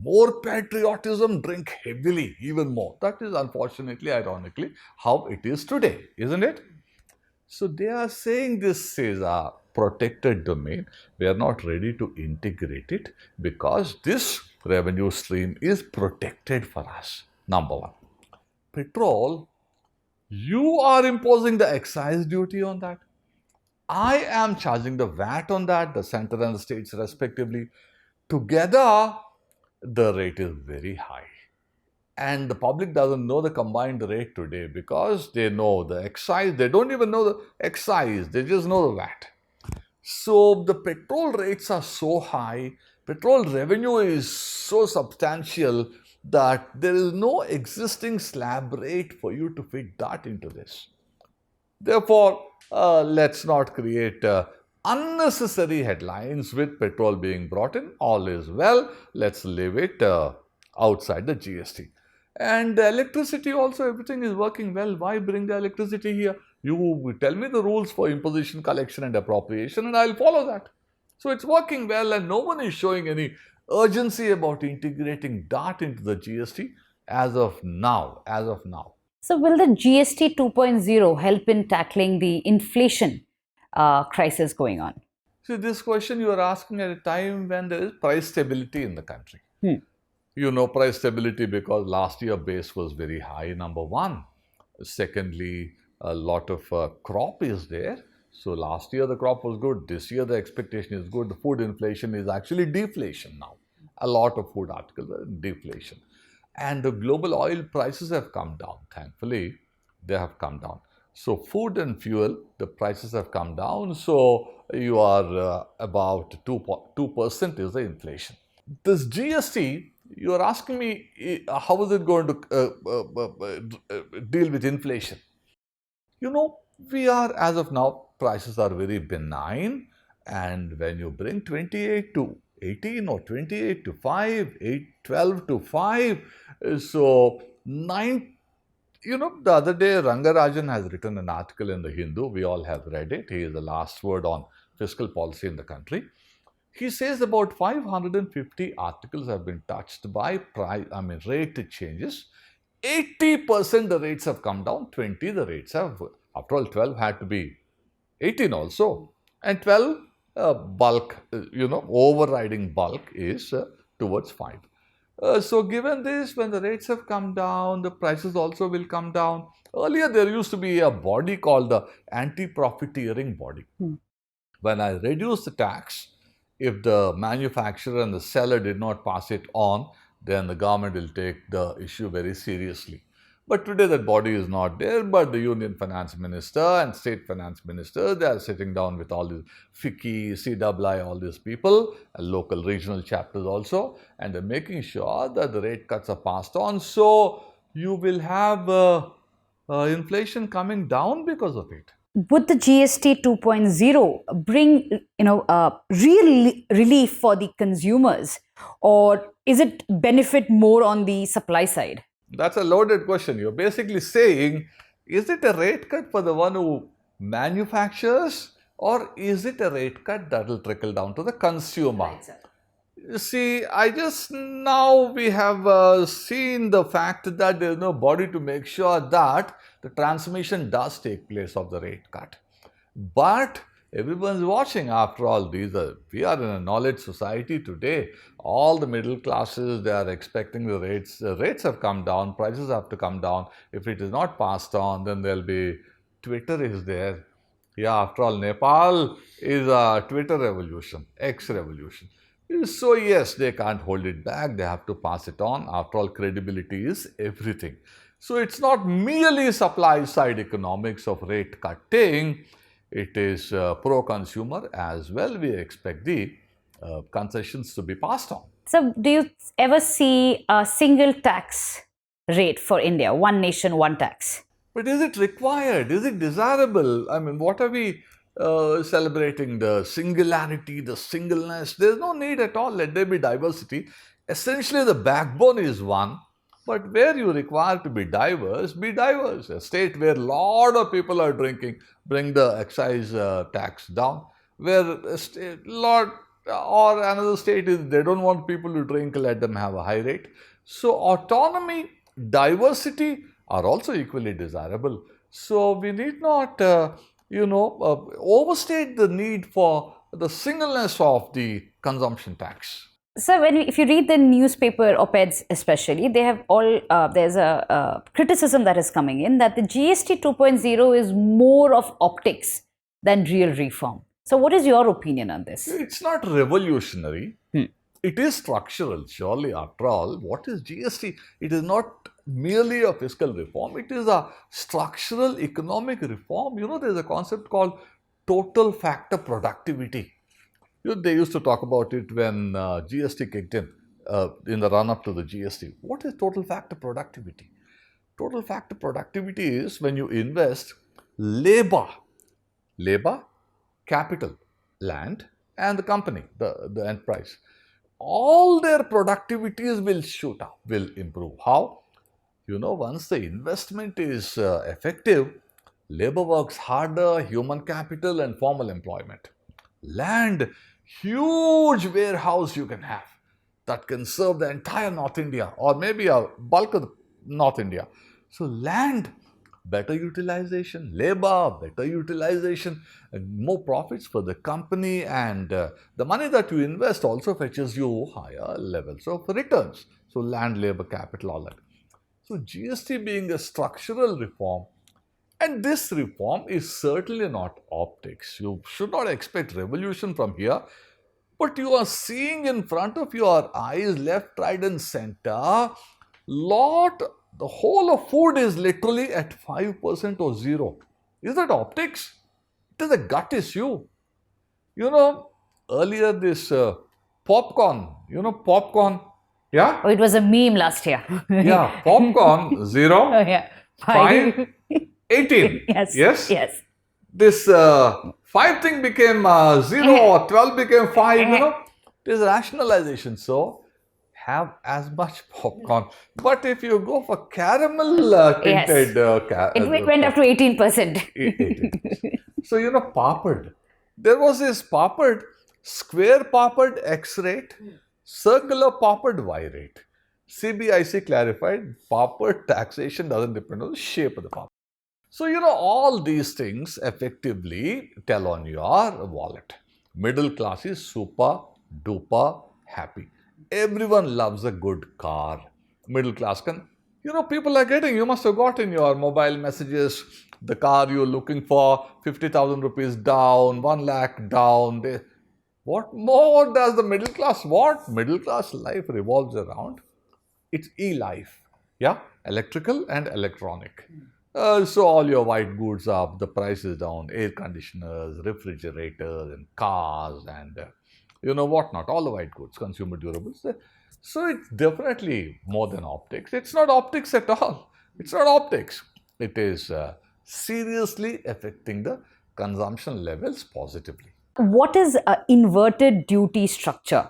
More patriotism, drink heavily, even more. That is unfortunately, ironically, how it is today, isn't it? So they are saying this is a protected domain. We are not ready to integrate it because this revenue stream is protected for us. Number one. Petrol, you are imposing the excise duty on that. I am charging the VAT on that, the center and the states respectively. Together, the rate is very high. And the public doesn't know the combined rate today because they know the excise. They don't even know the excise. They just know the VAT. So the petrol rates are so high, petrol revenue is so substantial that there is no existing slab rate for you to fit that into this. Therefore, let's not create unnecessary headlines with petrol being brought in. All is well. Let's leave it outside the GST. And the electricity also, everything is working well. Why bring the electricity here? You tell me the rules for imposition, collection and appropriation and I'll follow that. So it's working well and no one is showing any urgency about integrating that into the GST as of now. So will the GST 2.0 help in tackling the inflation crisis going on? See, this question you are asking at a time when there is price stability in the country. Price stability because last year base was very high, number one. Secondly, a lot of crop is there. So last year the crop was good. This year the expectation is good. The food inflation is actually deflation now. A lot of food articles are deflation. And the global oil prices have come down. Thankfully, they have come down. So food and fuel, the prices have come down. So you are about 2% is the inflation. This GST, you are asking me how is it going to deal with inflation? We are, as of now, prices are very benign. And when you bring 28 to 18 or 28 to 5, 12 to 5, so 9, the other day Rangarajan has written an article in the Hindu. We all have read it. He is the last word on fiscal policy in the country. He says about 550 articles have been touched by rate changes. 80% the rates have come down, 20 the rates have, after all 12 had to be 18 also. And 12 bulk, overriding bulk is towards 5. So given this, when the rates have come down, the prices also will come down. Earlier there used to be a body called the anti-profiteering body. When I reduced the tax, if the manufacturer and the seller did not pass it on, then the government will take the issue very seriously. But today that body is not there, but the Union Finance Minister and State Finance Minister, they are sitting down with all these FICCI, CII, all these people, and local regional chapters also, and they're making sure that the rate cuts are passed on. So you will have inflation coming down because of it. Would the GST 2.0 bring, real relief for the consumers, or is it benefit more on the supply side? That's a loaded question. You're basically saying, is it a rate cut for the one who manufactures, or is it a rate cut that will trickle down to the consumer? Right, sir. You see, we have seen the fact that there is no body to make sure that the transmission does take place of the rate cut. But everyone's watching. After all, we are in a knowledge society today. All the middle classes, they are expecting the rates have come down, prices have to come down. If it is not passed on, then there'll be, Twitter is there. Yeah, after all, Nepal is a Twitter revolution, X revolution. So yes, they can't hold it back. They have to pass it on. After all, credibility is everything. So it's not merely supply side economics of rate cutting. It is pro-consumer as well. We expect the concessions to be passed on. So do you ever see a single tax rate for India? One nation, one tax? But is it required? Is it desirable? I mean, what are we celebrating? The singularity, the singleness? There's no need at all. Let there be diversity. Essentially, the backbone is one, but where you require to be diverse, be diverse. A state where a lot of people are drinking, bring the excise tax down. Where a state, lot, or another state is they don't want people to drink, let them have a high rate. So autonomy, diversity are also equally desirable. So we need not, overstate the need for the singleness of the consumption tax. So, if you read the newspaper op-eds, especially, they have all there's a criticism that is coming in that the GST 2.0 is more of optics than real reform. So, what is your opinion on this? It's not revolutionary. It is structural, surely. After all, what is GST? It is not merely a fiscal reform. It is a structural economic reform. There's a concept called total factor productivity. They used to talk about it when GST kicked in the run-up to the GST. What is total factor productivity? Total factor productivity is when you invest labor, capital, land, and the company, the enterprise. All their productivities will shoot up, will improve. How? Once the investment is effective, labor works harder, human capital, and formal employment. Land, huge warehouse you can have that can serve the entire North India or maybe a bulk of North India. So land, better utilization, labor, better utilization, and more profits for the company, and the money that you invest also fetches you higher levels of returns. So land, labor, capital, all that. So GST being a structural reform, and this reform is certainly not optics. You should not expect revolution from here, but you are seeing in front of your eyes, left, right, and center, the whole of food is literally at 5% or zero. Is that optics? It is a gut issue. Earlier this popcorn, yeah? Oh, it was a meme last year. Yeah, popcorn, 0, Oh, yeah. 5, 18. Yes. This 5 thing became 0 or 12 became 5, It is rationalization. So, have as much popcorn. But if you go for caramel tinted... it went up to 18%. 18%. So, papad. There was this papad, square papad X rate, circular papad Y rate. CBIC clarified, papad taxation doesn't depend on the shape of the papad. So, all these things effectively tell on your wallet. Middle class is super duper happy. Everyone loves a good car. Middle class can, people are getting, you must have got in your mobile messages, the car you're looking for, 50,000 rupees down, 1 lakh down. What more does the middle class want? Middle class life revolves around, it's e-life, yeah, electrical and electronic. So all your white goods up, the price is down, air conditioners, refrigerators, and cars, and whatnot, all the white goods, consumer durables. So it's definitely more than optics. It's not optics at all. It's not optics. It is seriously affecting the consumption levels positively. What is inverted duty structure?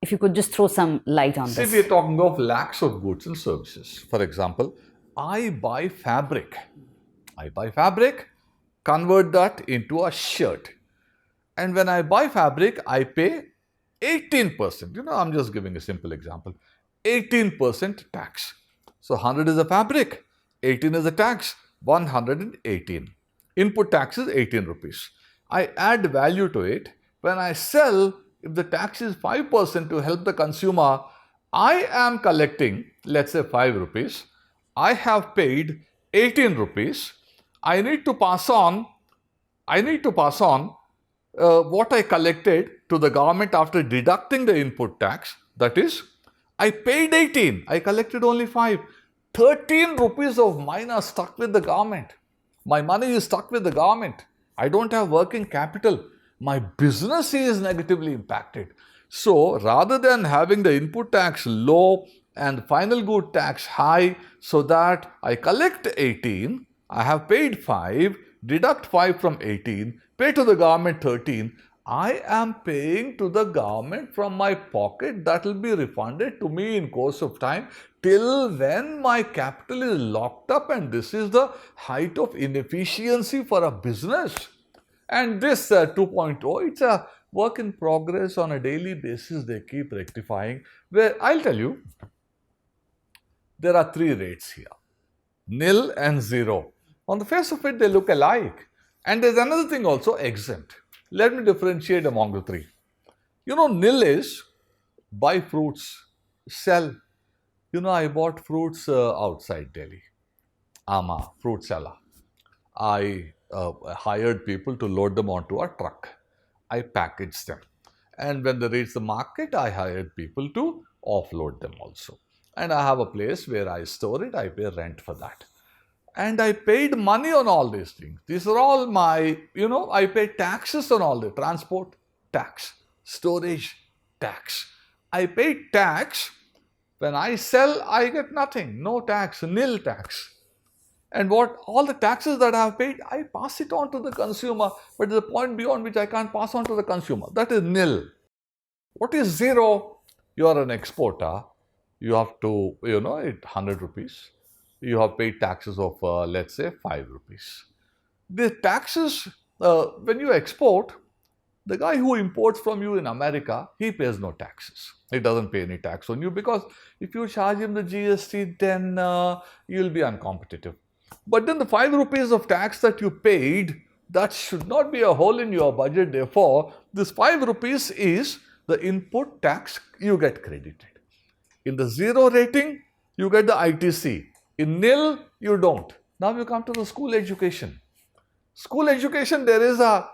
If you could just throw some light on this. See, we are talking of lakhs of goods and services. For example, I buy fabric, convert that into a shirt. And when I buy fabric, I pay 18%. I'm just giving a simple example. 18% tax. So 100 is a fabric, 18 is a tax, 118. Input tax is 18 rupees. I add value to it. When I sell, if the tax is 5% to help the consumer, I am collecting, let's say 5 rupees. I have paid 18 rupees. I need to pass on what I collected to the government after deducting the input tax. That is, I paid 18, I collected only 5. 13 rupees of mine are stuck with the government. My money is stuck with the government. I don't have working capital. My business is negatively impacted. So, rather than having the input tax low and final good tax high, so that I collect 18, I have paid 5, deduct 5 from 18, pay to the government 13, I am paying to the government from my pocket. That will be refunded to me in course of time till when my capital is locked up, and this is the height of inefficiency for a business. And this 2.0, it's a work in progress on a daily basis. They keep rectifying. Where I'll tell you, there are three rates here: nil and zero. On the face of it, they look alike. And there's another thing also, exempt. Let me differentiate among the three. Nil is buy fruits, sell. I bought fruits outside Delhi. Ama, fruit seller. I hired people to load them onto a truck. I packaged them. And when they reach the market, I hired people to offload them also. And I have a place where I store it. I pay rent for that. And I paid money on all these things. These are all my, I pay taxes on all the transport, tax, storage, tax. I pay tax. When I sell, I get nothing, no tax, nil tax. And all the taxes that I have paid, I pass it on to the consumer. But there's a point beyond which I can't pass on to the consumer. That is nil. What is zero? You are an exporter. You have to, 100 rupees. You have paid taxes of, let's say, 5 rupees. The taxes, when you export, the guy who imports from you in America, he pays no taxes. He doesn't pay any tax on you, because if you charge him the GST, then you'll be uncompetitive. But then the 5 rupees of tax that you paid, that should not be a hole in your budget. Therefore, this 5 rupees is the input tax you get credited. In the zero rating, you get the ITC. In nil, you don't. Now you come to the school education. School education, there is a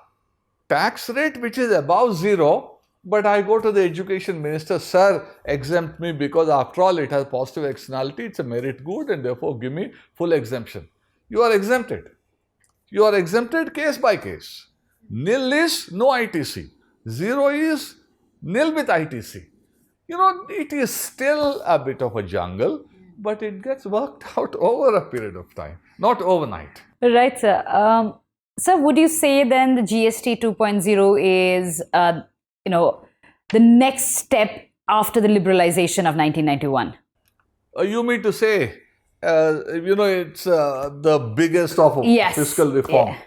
tax rate which is above zero, but I go to the education minister, sir, exempt me, because after all it has positive externality, it's a merit good, and therefore give me full exemption. You are exempted. You are exempted case by case. Nil is no ITC. Zero is nil with ITC. It is still a bit of a jungle, but it gets worked out over a period of time, not overnight. Right, sir. Sir, would you say then the GST 2.0 is, the next step after the liberalization of 1991? You mean to say, it's the biggest of fiscal reform? Yeah.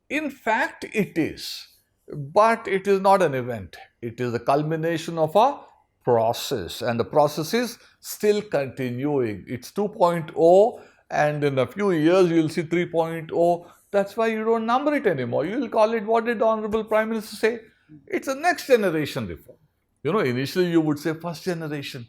In fact, it is. But it is not an event. It is a culmination of a process, and the process is still continuing. It's 2.0, and in a few years you'll see 3.0. That's why you don't number it anymore. You'll call it, what did the Honorable Prime Minister say? It's a next generation reform. Initially you would say first generation,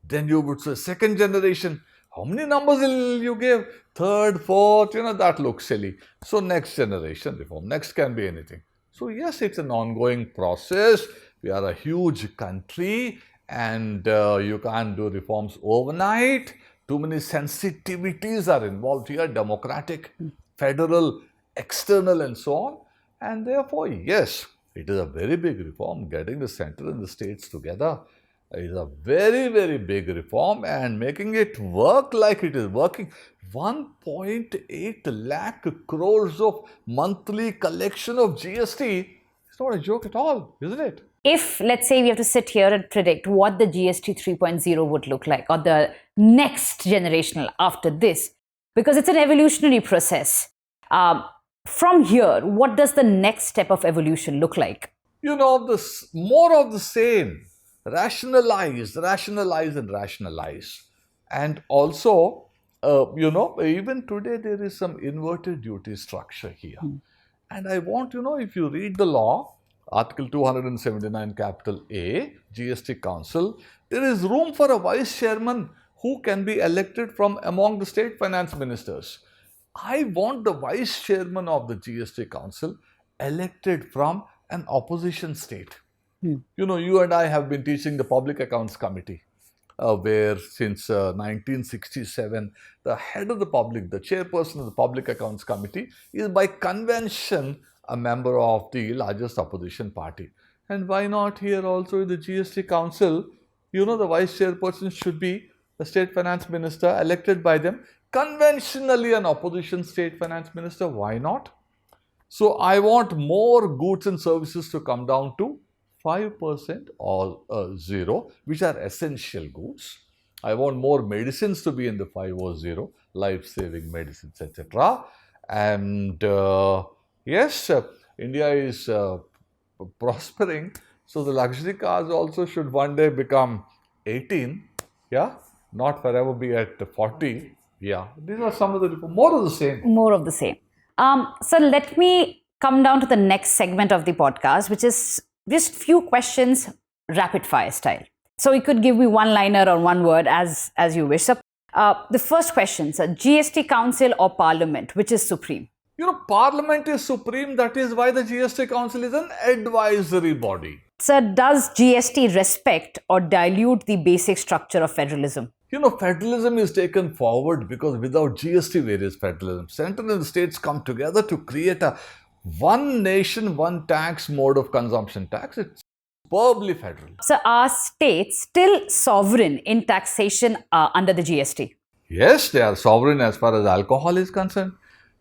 then you would say second generation. How many numbers will you give? Third, fourth, that looks silly. So next generation reform. Next can be anything. So yes, it's an ongoing process. We are a huge country, and you can't do reforms overnight. Too many sensitivities are involved here, democratic, federal, external, and so on. And therefore, yes, it is a very big reform. Getting the center and the states together is a very, very big reform, and making it work like it is working. 1.8 lakh crores of monthly collection of GST. It's not a joke at all, isn't it? If, let's say, we have to sit here and predict what the GST 3.0 would look like, or the next generational after this, because it's an evolutionary process. From here, what does the next step of evolution look like? More of the same. Rationalize, and rationalize. And also, even today there is some inverted duty structure here. And I want, if you read the law, Article 279 capital A, GST Council, there is room for a vice chairman who can be elected from among the state finance ministers. I want the vice chairman of the GST Council elected from an opposition state. You and I have been teaching the Public Accounts Committee, where since 1967, the head of the public, the chairperson of the Public Accounts Committee, is by convention a member of the largest opposition party. And why not here also in the GST Council? The vice chairperson should be the state finance minister elected by them. Conventionally an opposition state finance minister, why not? So I want more goods and services to come down to 5% or 0, which are essential goods. I want more medicines to be in the 5 or 0, life-saving medicines, etc. And yes, India is prospering. So the luxury cars also should one day become 18, yeah, not forever be at 40. Yeah, these are some of the more of the same. More of the same. So let me come down to the next segment of the podcast, which is just few questions, rapid fire style. So you could give me one liner or one word as you wish. So the first question, sir, GST Council or Parliament, which is supreme? You know, Parliament is supreme. That is why the GST Council is an advisory body. Sir, does GST respect or dilute the basic structure of federalism? You know, federalism is taken forward because without GST, where is federalism? Central and states come together to create a one nation, one tax mode of consumption tax. It's superbly federal. So are states still sovereign in taxation under the GST? Yes, they are sovereign as far as alcohol is concerned.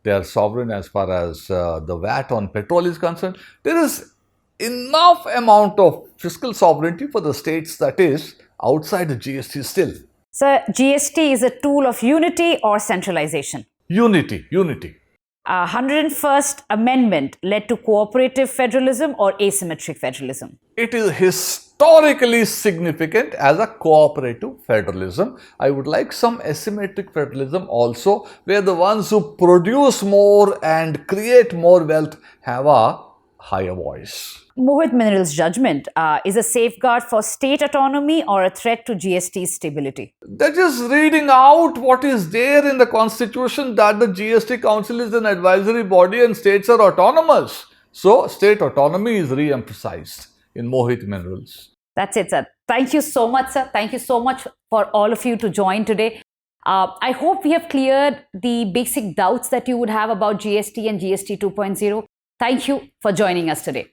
They are sovereign as far as the VAT on petrol is concerned. There is enough amount of fiscal sovereignty for the states that is outside the GST still. So GST is a tool of unity or centralization? Unity. 101st Amendment led to cooperative federalism or asymmetric federalism? It is historically significant as a cooperative federalism. I would like some asymmetric federalism also, where the ones who produce more and create more wealth have a higher voice. Mohit Mineral's judgment is a safeguard for state autonomy or a threat to GST's stability? They're just reading out what is there in the constitution, that the GST Council is an advisory body and states are autonomous. So, state autonomy is re-emphasized in Mohit Minerals. That's it, sir. Thank you so much, sir. Thank you so much for all of you to join today. I hope we have cleared the basic doubts that you would have about GST and GST 2.0. Thank you for joining us today.